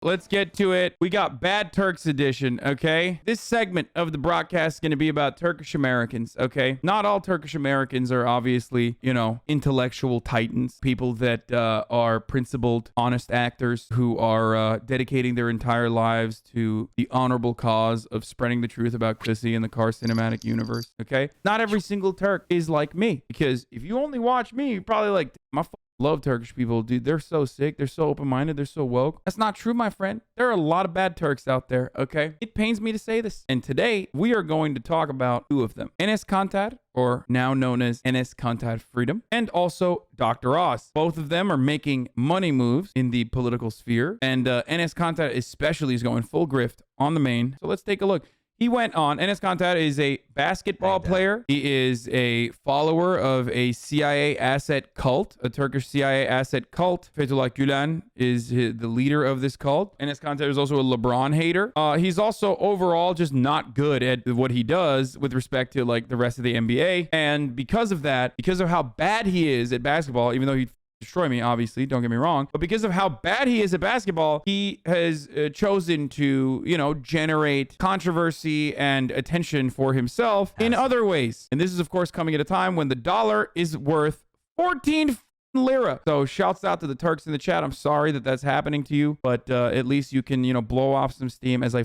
Let's get to it. We got Bad Turks edition, okay? This segment of the broadcast is going to be about Turkish Americans, okay? Not all Turkish Americans are obviously, you know, intellectual titans, people that are principled, honest actors who are dedicating their entire lives to the honorable cause of spreading the truth about pussy in the car cinematic universe, okay? Not every single Turk is like me, because if you only watch me, you're probably like, my love Turkish people, dude. They're so sick. They're so open-minded. They're so woke. That's not true, my friend. There are a lot of bad Turks out there, okay? It pains me to say this. And today, we are going to talk about two of them. Enes Kanter, or now known as Enes Kanter Freedom, and also Dr. Oz. Both of them are making money moves in the political sphere. And Enes Kanter especially is going full grift on the main. So let's take a look. He went on. Enes Kanter is a basketball player. He is a follower of a CIA asset cult, a Turkish CIA asset cult. Fethullah Gülen is the leader of this cult. Enes Kanter is also a LeBron hater. He's also overall just not good at what he does with respect to like the rest of the NBA. And because of that, because of how bad he is at basketball, even though he destroy me, obviously, don't get me wrong, but because of how bad he is at basketball, he has chosen to, you know, generate controversy and attention for himself in other ways. And this is, of course, coming at a time when the dollar is worth 14 lira. So shouts out to the Turks in the chat. I'm sorry that that's happening to you, but at least you can, you know, blow off some steam as I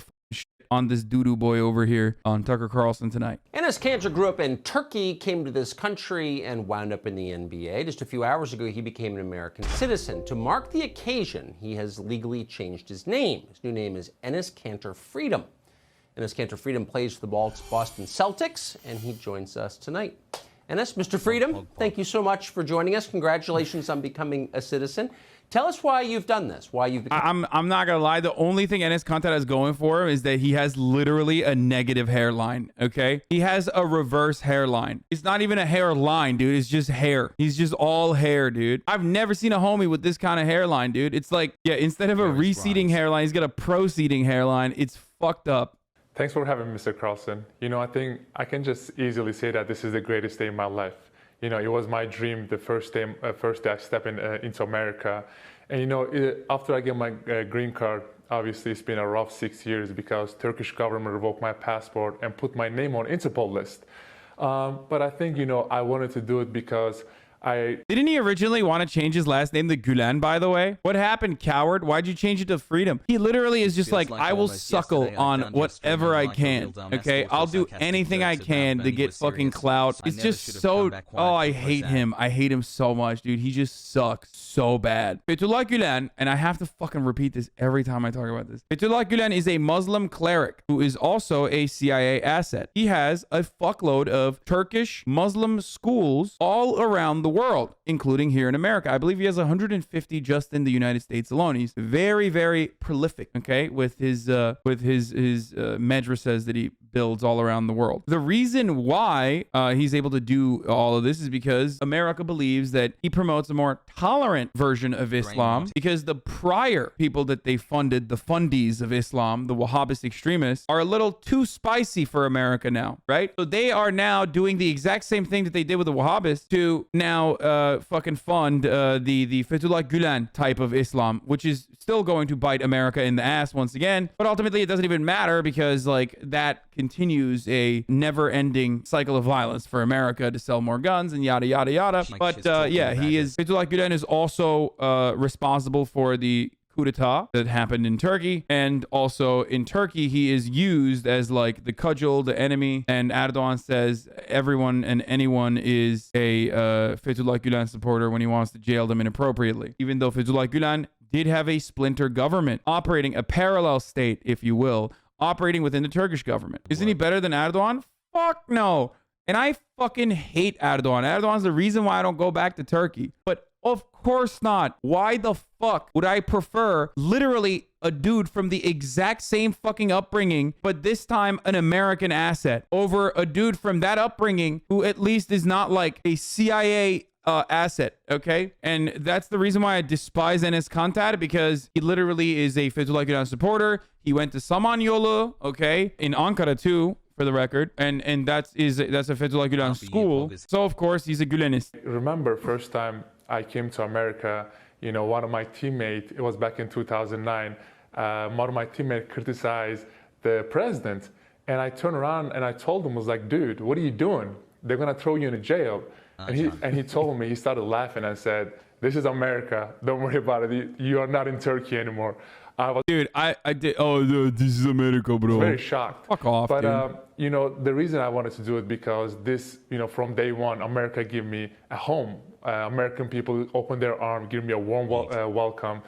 on this doo-doo boy over here on Tucker Carlson tonight. Enes Kanter grew up in Turkey, came to this country, and wound up in the NBA. Just a few hours ago, he became an American citizen. To mark the occasion, he has legally changed his name. His new name is Enes Kanter Freedom. Enes Kanter Freedom plays for the Boston Celtics, and he joins us tonight. Enes, Mr. Freedom, thank you so much for joining us. Congratulations on becoming a citizen. Tell us why you've done this, why you've become... I'm not gonna lie. The only thing Enes Kanter has going for him is that he has literally a negative hairline, okay? He has a reverse hairline. It's not even a hairline, dude. It's just hair. He's just all hair, dude. I've never seen a homie with this kind of hairline, dude. It's like, yeah, instead of a receding hairline, he's got a proceeding hairline. It's fucked up. Thanks for having me, Mr. Carlson. You know, I think I can just easily say that this is the greatest day in my life. You know, it was my dream the first day I stepped into America. And, you know, after I get my green card, obviously it's been a rough 6 years because Turkish government revoked my passport and put my name on Interpol list. But I think, you know, I wanted to do it because Didn't he originally want to change his last name to Gülen, by the way? What happened, coward? Why'd you change it to Freedom? He literally is just like, I will suckle on whatever I can, okay? I'll do anything I can to get fucking clout. It's just so... Oh, I hate him. I hate him so much, dude. He just sucks so bad. Fethullah Gülen, and I have to fucking repeat this every time I talk about this. Fethullah Gülen is a Muslim cleric who is also a CIA asset. He has a fuckload of Turkish Muslim schools all around the world, including here in America. I believe he has 150 just in the United States alone. He's very, very prolific, okay, with his madrasas that he builds all around the world. The reason why he's able to do all of this is because America believes that he promotes a more tolerant version of Islam, because the prior people that they funded, the fundies of Islam, the Wahhabist extremists, are a little too spicy for America now, right? So they are now doing the exact same thing that they did with the Wahhabists to now fucking fund the Fethullah Gülen type of Islam, which is still going to bite America in the ass once again. But ultimately, it doesn't even matter because like that continues a never-ending cycle of violence for America to sell more guns and yada yada yada. But yeah, Fethullah Gülen is also responsible for the coup d'etat that happened in Turkey, and also in Turkey he is used as like the cudgel, the enemy, and Erdogan says everyone and anyone is a Fethullah Gülen supporter when he wants to jail them inappropriately, even though Fethullah Gülen did have a splinter government operating, a parallel state, if you will, operating within the Turkish government. Isn't he better than Erdogan? Fuck no. And I fucking hate Erdogan. Erdogan's the reason why I don't go back to Turkey. But of course not. Why the fuck would I prefer literally a dude from the exact same fucking upbringing, but this time an American asset, over a dude from that upbringing who at least is not like a CIA asset, okay? And that's the reason why I despise Enes Kanter, because he literally is a Fethullah Gülen supporter. He went to Samanyolu, okay, in Ankara too, for the record, and that's a Fethullah Gülen school. So of course he's a Gülenist. Remember first time I came to America, you know, one of my teammates, it was back in 2009, one of my teammates criticized the president. And I turned around and I told him, I was like, dude, what are you doing? They're gonna throw you in jail. And he told me, he started laughing and said, this is America, don't worry about it. You are not in Turkey anymore. Dude, I did. Oh, this is America, bro. Very shocked. Fuck off, but, dude. You know, the reason I wanted to do it because this, you know, from day one, America gave me a home. American people opened their arms, give me a warm welcome.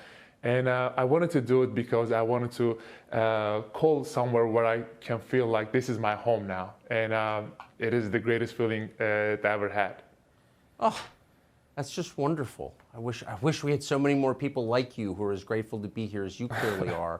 And I wanted to do it because I wanted to call somewhere where I can feel like this is my home now. And it is the greatest feeling that I ever had. Oh, that's just wonderful. I wish we had so many more people like you who are as grateful to be here as you clearly are.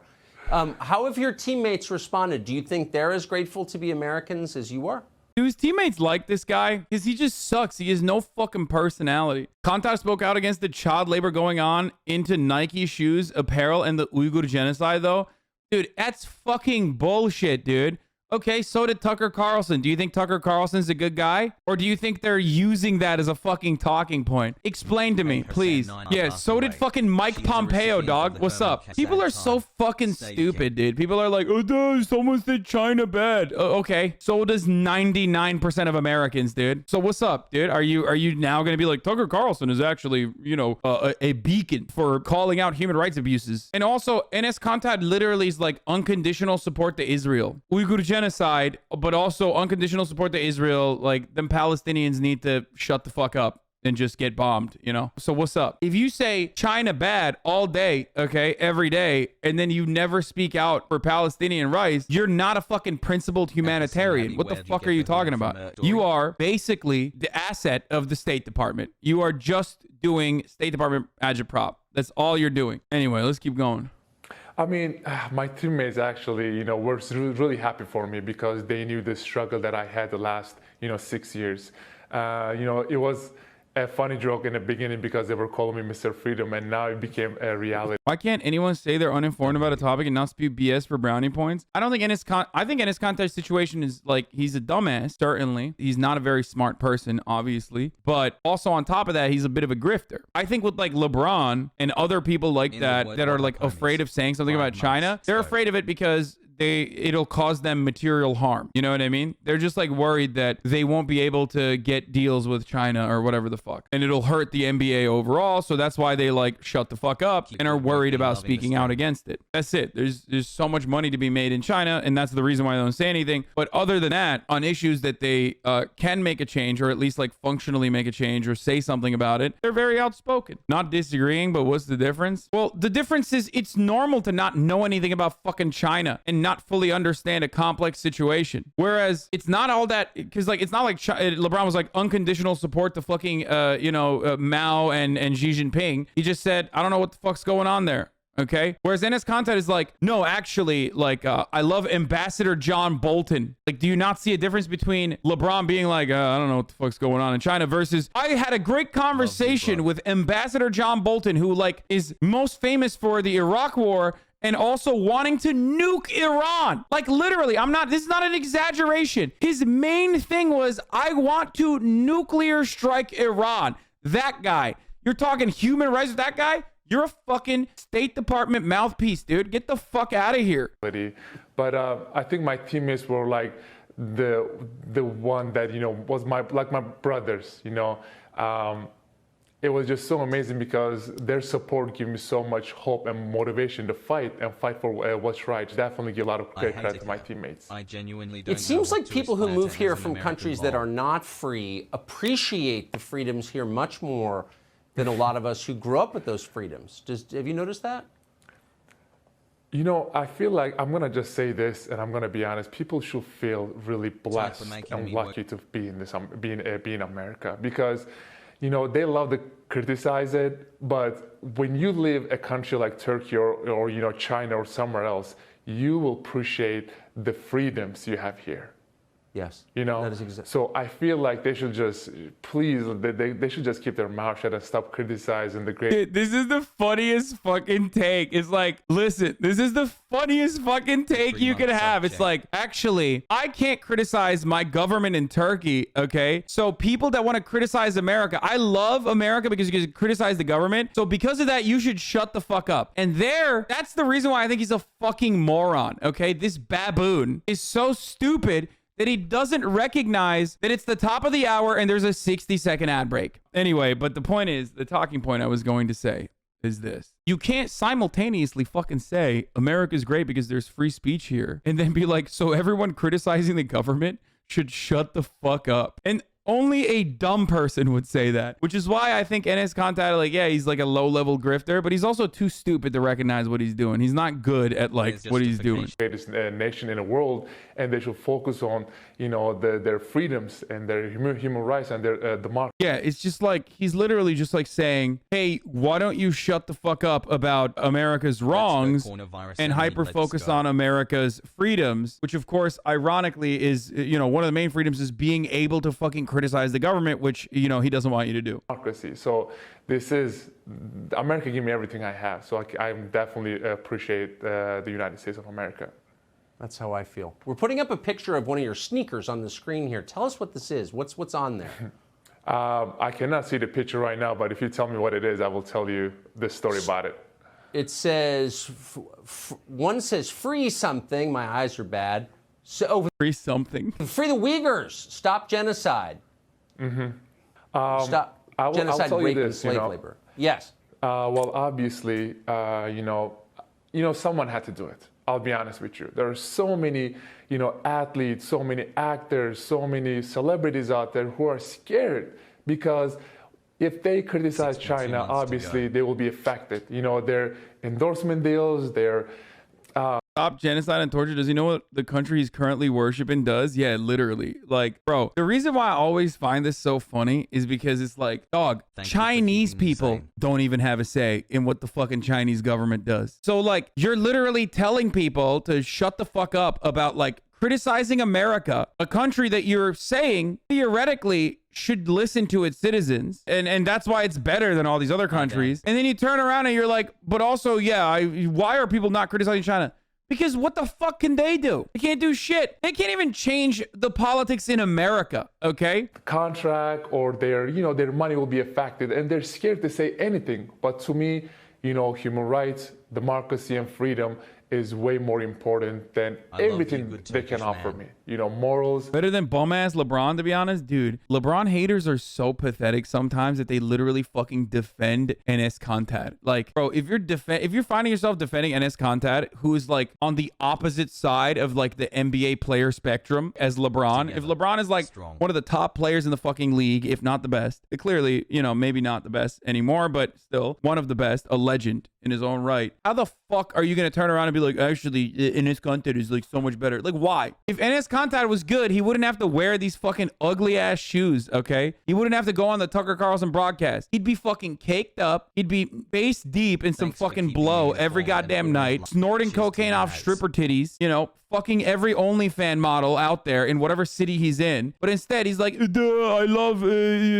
How have your teammates responded? Do you think they're as grateful to be Americans as you are? Do his teammates like this guy? Because he just sucks. He has no fucking personality. Kanter spoke out against the child labor going on into Nike shoes, apparel, and the Uyghur genocide, though. Dude, that's fucking bullshit, dude. Okay, so did Tucker Carlson. Do you think Tucker Carlson's a good guy? Or do you think they're using that as a fucking talking point? Explain to me, please. Yeah, so did fucking Mike Pompeo, dog. What's up? People are so fucking stupid, dude. People are like, oh, someone said China bad. Okay, so does 99% of Americans, dude. So what's up, dude? Are you now going to be like, Tucker Carlson is actually, you know, a beacon for calling out human rights abuses? And also, Enes Kanter literally is like unconditional support to Israel. Uyghur genocide, but also unconditional support to Israel. Like, them Palestinians need to shut the fuck up and just get bombed, you know? So what's up? If you say China bad all day, okay, every day, and then you never speak out for Palestinian rights, you're not a fucking principled humanitarian. What the fuck are you talking about? You are basically the asset of the State Department. You are just doing State Department agitprop. That's all you're doing. Anyway, let's keep going. I mean, my teammates actually, you know, were really happy for me because they knew the struggle that I had the last, 6 years. You know, it was a funny joke in the beginning because they were calling me Mr. Freedom, and now it became a reality. Why can't anyone say they're uninformed about a topic and not spew BS for brownie points? I think Enes Kanter's situation is like, he's a dumbass, certainly. He's not a very smart person, obviously. But also on top of that, he's a bit of a grifter. I think with like LeBron and other people like that are like afraid of saying something about China, they're afraid of it because it'll cause them material harm. You know what I mean? They're just like worried that they won't be able to get deals with China or whatever the fuck. And it'll hurt the NBA overall. So that's why they like shut the fuck up and are worried about speaking out against it. That's it. There's so much money to be made in China, and that's the reason why they don't say anything. But other than that, on issues that they can make a change, or at least like functionally make a change or say something about it, they're very outspoken. Not disagreeing, but what's the difference? Well, the difference is it's normal to not know anything about fucking China and not fully understand a complex situation. Whereas it's not all that, because like it's not like LeBron was like unconditional support to fucking Mao and Xi Jinping. He just said, I don't know what the fuck's going on there. Okay. Whereas Enes Kanter is like, no, actually, like, I love Ambassador John Bolton. Like, do you not see a difference between LeBron being like, I don't know what the fuck's going on in China versus I had a great conversation with Ambassador John Bolton, who like is most famous for the Iraq War and also wanting to nuke Iran. Like literally, this is not an exaggeration. His main thing was, I want to nuclear strike Iran. That guy. You're talking human rights with that guy? You're a fucking State Department mouthpiece, dude. Get the fuck out of here. But I think my teammates were like the one that, was my brothers, It was just so amazing because their support gave me so much hope and motivation to fight for what's right. Definitely give a lot of credit to my teammates. I genuinely don't. It seems like people who move here from countries that are not free appreciate the freedoms here much more than a lot of us who grew up with those freedoms. Have you noticed that? I feel like I'm going to just say this, and I'm going to be honest. People should feel really blessed and lucky to be in America because they love to criticize it, but when you live a country like Turkey or China or somewhere else, you will appreciate the freedoms you have here. Yes. You know, that is exactly. so I feel like they should just, please, they should just keep their mouth shut and stop criticizing the great. Dude, this is the funniest fucking take. It's like, listen, this is the funniest fucking take you could have. It's like, actually, I can't criticize my government in Turkey, okay? So people that want to criticize America, I love America because you can criticize the government. So because of that, you should shut the fuck up. And that's the reason why I think he's a fucking moron, okay? This baboon is so stupid that he doesn't recognize that it's the top of the hour and there's a 60-second ad break. Anyway, but the point is, the talking point I was going to say is this. You can't simultaneously fucking say America's great because there's free speech here and then be like, so everyone criticizing the government should shut the fuck up. And only a dumb person would say that, which is why I think Enes Kanter, like, yeah, he's like a low-level grifter, but he's also too stupid to recognize what he's doing. He's not good at like what he's doing. Greatest nation in the world, and they should focus on, you know, their freedoms and their human rights and their democracy. Yeah, it's just like he's literally just like saying, hey, why don't you shut the fuck up about America's wrongs and hyper focus on America's freedoms, which of course ironically is, you know, one of the main freedoms is being able to fucking criticize the government, which, you know, he doesn't want you to do. Democracy. So this is, America gave me everything I have. So I definitely appreciate the United States of America. That's how I feel. We're putting up a picture of one of your sneakers on the screen here. Tell us what this is. What's on there? I cannot see the picture right now, but if you tell me what it is, I will tell you the story about it. It says, one says free something. My eyes are bad. So, Free something. free the Uyghurs. Stop genocide. Stop genocide, rape, and slave labor. Yes. Well, obviously, you know, someone had to do it. I'll be honest with you. There are so many, you know, athletes, so many actors, so many celebrities out there who are scared because if they criticize China, obviously they will be affected. You know, their endorsement deals, their Stop genocide and torture. Does he know what the country he's currently worshiping does? Yeah, literally. Like, bro, the reason why I always find this so funny is because it's like, dog, Chinese people don't even have a say in what the fucking Chinese government does. So like, you're literally telling people to shut the fuck up about like criticizing America, a country that you're saying theoretically should listen to its citizens. And that's why it's better than all these other countries. And then you turn around and you're like, but also, yeah, why are people not criticizing China? Because what the fuck can they do? They can't do shit. They can't even change the politics in America, okay? contract or their, you know, their money will be affected, and they're scared to say anything. But to me, you know, human rights, democracy, and freedom is way more important than everything they can offer me. You know, morals. Better than bum-ass LeBron, to be honest. Dude, LeBron haters are so pathetic sometimes that they literally fucking defend Enes Kanter. Like, bro, if you're finding yourself defending Enes Kanter, who is like on the opposite side of like the NBA player spectrum as LeBron, if LeBron is like one of the top players in the fucking league, if not the best, clearly, you know, maybe not the best anymore, but still one of the best, a legend in his own right. How the fuck are you going to turn around and be like, actually, Enes Kanter is like so much better? Like, why? If Enes Kanter was good, he wouldn't have to wear these fucking ugly ass shoes, okay? He wouldn't have to go on the Tucker Carlson broadcast. He'd be fucking caked up. He'd be face deep in some fucking blow every goddamn night, snorting cocaine off stripper titties, you know, fucking every OnlyFans model out there in whatever city he's in. But instead, he's like, I love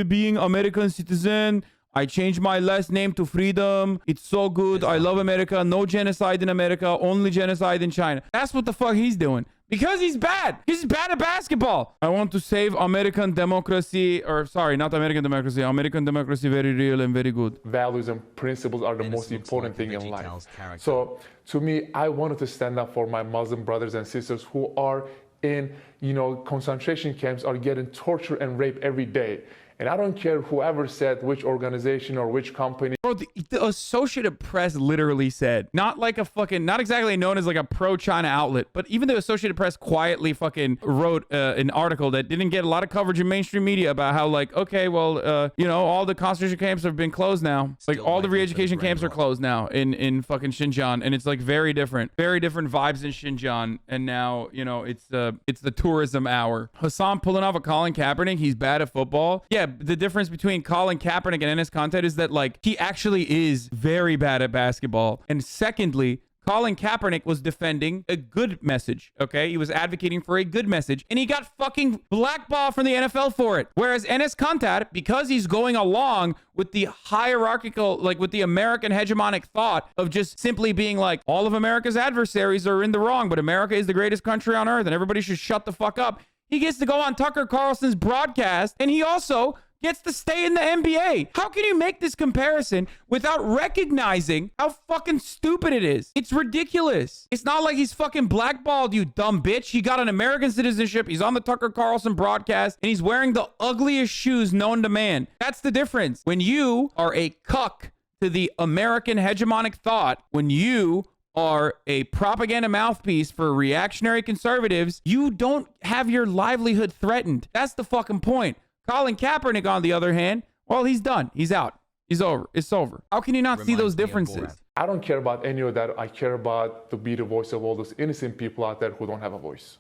being American citizen. I changed my last name to Freedom. It's so good. I love America. No genocide in America. Only genocide in China. That's what the fuck he's doing. Because he's bad. He's bad at basketball. I want to save American democracy. Or sorry, not American democracy. American democracy, very real and very good. Values and principles are the most important thing in life. So to me, I wanted to stand up for my Muslim brothers and sisters who are in, you know, concentration camps, are getting tortured and raped every day. And I don't care whoever said which organization or which company. Bro, the Associated Press literally said, not like a fucking, not exactly known as like a pro-China outlet, but even the Associated Press quietly fucking wrote an article that didn't get a lot of coverage in mainstream media about how like, okay, well, you know, all the concentration camps have been closed now. Like all the re-education camps are closed now in fucking Xinjiang. And it's like very different vibes in Xinjiang. And now, you know, it's the tourism hour. Hasan pulling off a Colin Kaepernick. He's bad at football. Yeah. The difference between Colin Kaepernick and Enes Kanter is that like he actually is very bad at basketball. And secondly, Colin Kaepernick was defending a good message, okay? He was advocating for a good message, and he got fucking blackballed from the NFL for it. Whereas Enes Kanter, because he's going along with the hierarchical, like with the American hegemonic thought of just simply being like, all of America's adversaries are in the wrong, but America is the greatest country on earth and everybody should shut the fuck up. He gets to go on Tucker Carlson's broadcast, and he also gets to stay in the NBA. How can you make this comparison without recognizing how fucking stupid it is? It's ridiculous. It's not like he's fucking blackballed, you dumb bitch. He got an American citizenship. He's on the Tucker Carlson broadcast, and he's wearing the ugliest shoes known to man. That's the difference. When you are a cuck to the American hegemonic thought, when you are a propaganda mouthpiece for reactionary conservatives, you don't have your livelihood threatened. That's the fucking point. Colin Kaepernick, on the other hand, well, he's done. He's out. He's over. It's over. How can you not see those differences? I don't care about any of that. I care about to be the voice of all those innocent people out there who don't have a voice.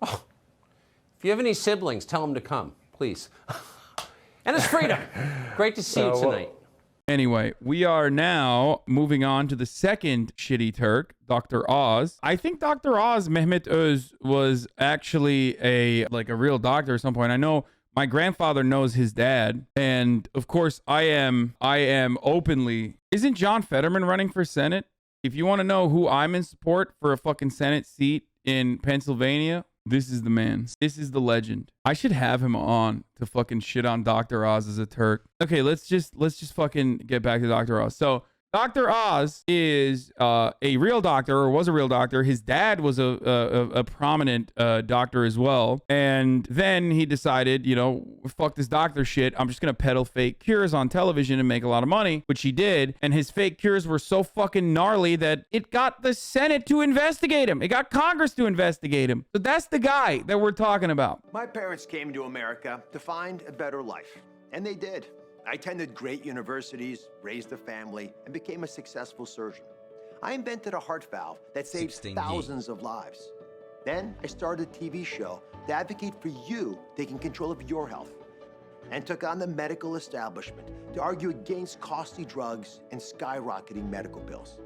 Oh. If you have any siblings, tell them to come, please. And it's freedom. Great to see you tonight. Anyway, we are now moving on to the second shitty Turk, Dr. Oz. I think Dr. Oz, Mehmet Öz, was actually a real doctor at some point. I know my grandfather knows his dad, and of course I am openly. Isn't John Fetterman running for Senate? If you want to know who I'm in support for a fucking Senate seat in Pennsylvania, this is the man. This is the legend. I should have him on to fucking shit on Dr. Oz as a Turk. Okay, let's just fucking get back to Dr. Oz. So Dr. Oz is a real doctor, or was a real doctor. His dad was a prominent doctor as well. And then he decided, you know, fuck this doctor shit. I'm just going to peddle fake cures on television and make a lot of money, which he did. And his fake cures were so fucking gnarly that it got the Senate to investigate him. It got Congress to investigate him. So that's the guy that we're talking about. My parents came to America to find a better life, and they did. I attended great universities, raised a family, and became a successful surgeon. I invented a heart valve that saves thousands of lives. Then I started a TV show to advocate for you taking control of your health, and took on the medical establishment to argue against costly drugs and skyrocketing medical bills.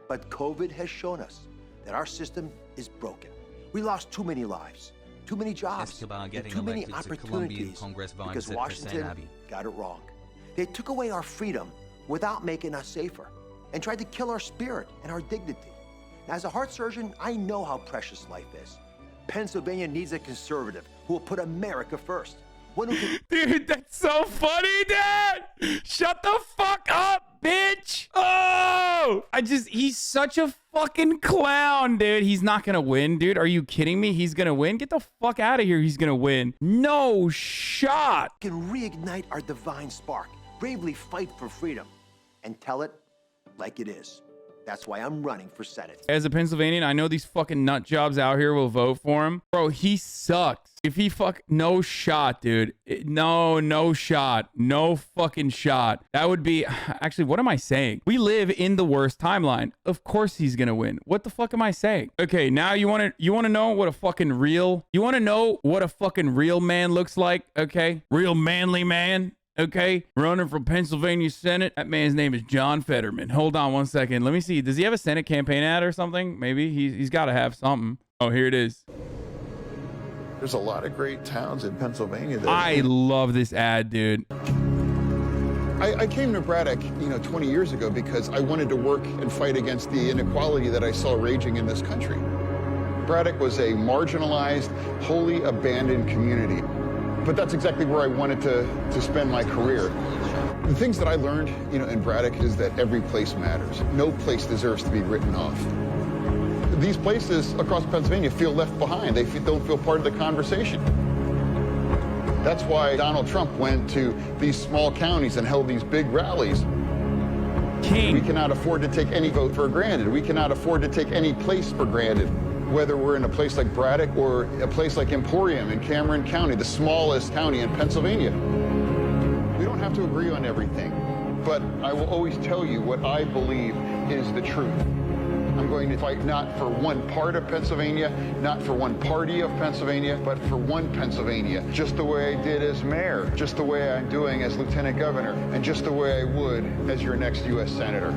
But COVID has shown us that our system is broken. We lost too many lives, too many jobs, and too many opportunities because Washington got it wrong. They took away our freedom without making us safer and tried to kill our spirit and our dignity. As a heart surgeon, I know how precious life is. Pennsylvania needs a conservative who will put America first. One who can... Dude, that's so funny, Dad! Shut the fuck up, bitch! Oh! He's such a fucking clown, dude. He's not gonna win, dude. Are you kidding me? He's gonna win? Get the fuck out of here. He's gonna win. No shot! Can reignite our divine spark, bravely fight for freedom, and tell it like it is. That's why I'm running for Senate. As a Pennsylvanian, I know these fucking nut jobs out here will vote for him. Bro, he sucks. If he no shot, dude. No shot. No fucking shot. That would be, actually, what am I saying? We live in the worst timeline. Of course he's gonna win. What the fuck am I saying? Okay, now you wanna know what a fucking real man looks like, okay? Real manly man. Okay, running for Pennsylvania Senate. That man's name is John Fetterman. Hold on one second. Let me see. Does he have a Senate campaign ad or something? Maybe he's got to have something. Oh, here it is. There's a lot of great towns in Pennsylvania. I love this ad, dude. I came to Braddock, 20 years ago because I wanted to work and fight against the inequality that I saw raging in this country. Braddock was a marginalized, wholly abandoned community. But that's exactly where I wanted to spend my career. The things that I learned, in Braddock is that every place matters. No place deserves to be written off. These places across Pennsylvania feel left behind. They don't feel part of the conversation. That's why Donald Trump went to these small counties and held these big rallies. We cannot afford to take any vote for granted. We cannot afford to take any place for granted. Whether we're in a place like Braddock or a place like Emporium in Cameron County, the smallest county in Pennsylvania. We don't have to agree on everything, but I will always tell you what I believe is the truth. I'm going to fight not for one part of Pennsylvania, not for one party of Pennsylvania, but for one Pennsylvania, just the way I did as mayor, just the way I'm doing as lieutenant governor, and just the way I would as your next U.S. senator.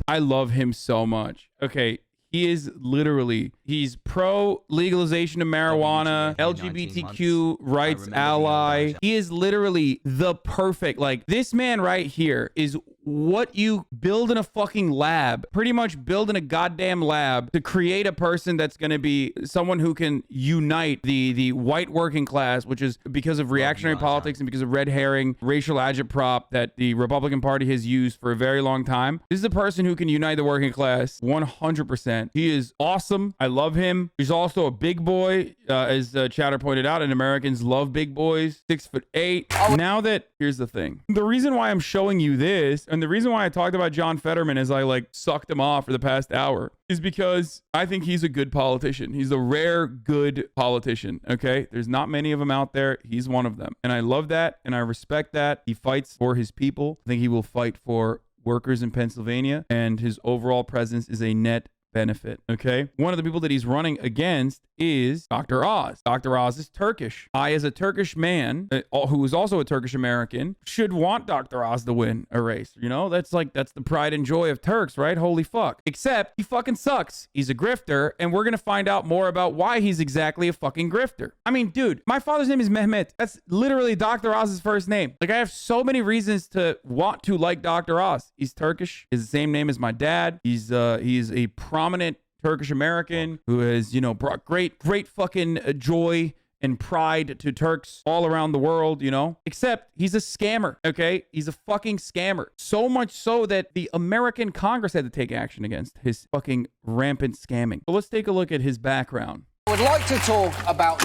I love him so much. Okay. He is literally, he's pro legalization of marijuana, LGBTQ rights ally. He is literally the perfect, like, this man right here is what you build in a fucking lab, pretty much build in a goddamn lab to create a person that's going to be someone who can unite the white working class, which is because of reactionary politics and because of red herring, racial agitprop that the Republican Party has used for a very long time. This is a person who can unite the working class 100%. He is awesome. I love him. He's also a big boy, as Chatter pointed out, and Americans love big boys, 6'8". Now that, here's the thing. The reason why I'm showing you this, and the reason why I talked about John Fetterman as I like sucked him off for the past hour, is because I think he's a good politician. He's a rare good politician. Okay. There's not many of them out there. He's one of them. And I love that. And I respect that. He fights for his people. I think he will fight for workers in Pennsylvania, and his overall presence is a net benefit. Okay. One of the people that he's running against is Dr. Oz. Dr. Oz is Turkish. I, as a Turkish man who is also a Turkish American, should want Dr. Oz to win a race. You know, that's the pride and joy of Turks, right? Holy fuck. Except he fucking sucks. He's a grifter, and we're going to find out more about why he's exactly a fucking grifter. I mean, dude, my father's name is Mehmet. That's literally Dr. Oz's first name. Like, I have so many reasons to want to like Dr. Oz. He's Turkish. He's the same name as my dad. He's a prominent Turkish American who has, you know, brought great fucking joy and pride to Turks all around the world, you know, except he's a scammer. Okay. He's a fucking scammer. So much so that the American Congress had to take action against his fucking rampant scamming. So let's take a look at his background. I would like to talk about...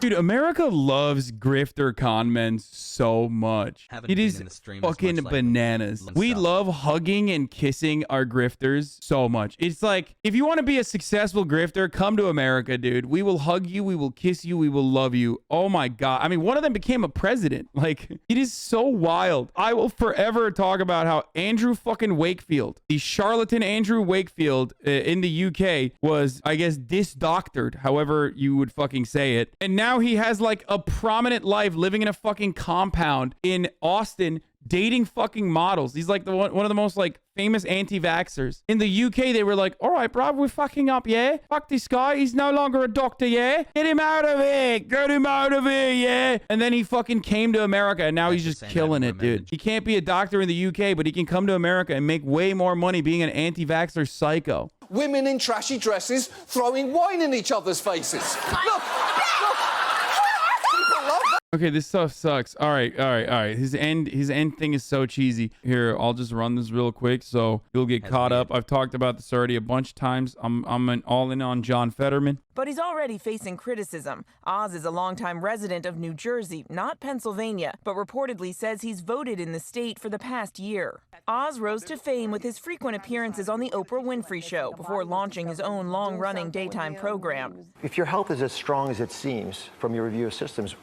Dude, America loves grifter con men so much. It is fucking bananas. We love hugging and kissing our grifters so much. It's like, if you want to be a successful grifter, come to America, dude. We will hug you. We will kiss you. We will love you. Oh my God. I mean, one of them became a president. Like, it is so wild. I will forever talk about how Andrew fucking Wakefield, the charlatan Andrew Wakefield in the UK was, I guess, disdoctored, however you would fucking say it. And now he has like a prominent life living in a fucking compound in Austin, dating fucking models. He's like one of the most like famous anti-vaxxers. In the UK, they were like, all right, bro, we're fucking up, yeah? Fuck this guy. He's no longer a doctor, yeah? Get him out of here. Get him out of here, yeah? And then he fucking came to America, and now he's just killing it, dude. He can't be a doctor in the UK, but he can come to America and make way more money being an anti-vaxxer psycho. Women in trashy dresses throwing wine in each other's faces. Look! Okay, this stuff sucks. All right. His end thing is so cheesy. Here, I'll just run this real quick so you'll get caught up. I've talked about this already a bunch of times. I'm all in on John Fetterman. But he's already facing criticism. Oz is a longtime resident of New Jersey, not Pennsylvania, but reportedly says he's voted in the state for the past year. Oz rose to fame with his frequent appearances on the Oprah Winfrey Show before launching his own long-running daytime program. If your health is as strong as it seems from your review of systems,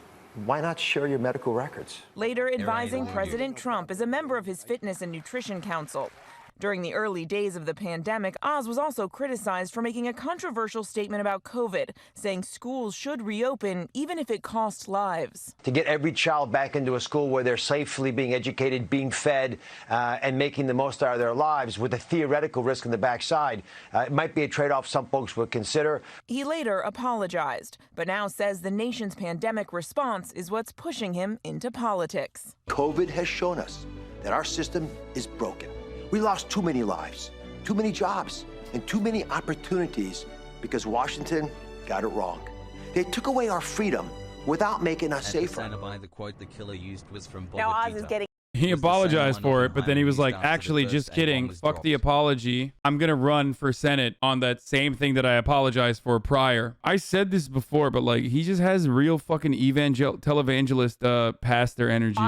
why not share your medical records? Later advising President Trump as a member of his Fitness and Nutrition Council. During the early days of the pandemic, Oz was also criticized for making a controversial statement about COVID, saying schools should reopen even if it costs lives. To get every child back into a school where they're safely being educated, being fed, and making the most out of their lives with a theoretical risk on the backside, it might be a trade-off some folks would consider. He later apologized, but now says the nation's pandemic response is what's pushing him into politics. COVID has shown us that our system is broken. We lost too many lives, too many jobs, and too many opportunities because Washington got it wrong. They took away our freedom without making us safer. HasanAbi, the quote the killer used was from Bob. Now Oz is getting... He apologized for it, but then he was like, actually, just kidding. Fuck the apology. I'm going to run for Senate on that same thing that I apologized for prior. I said this before, but like, he just has real fucking televangelist pastor energy.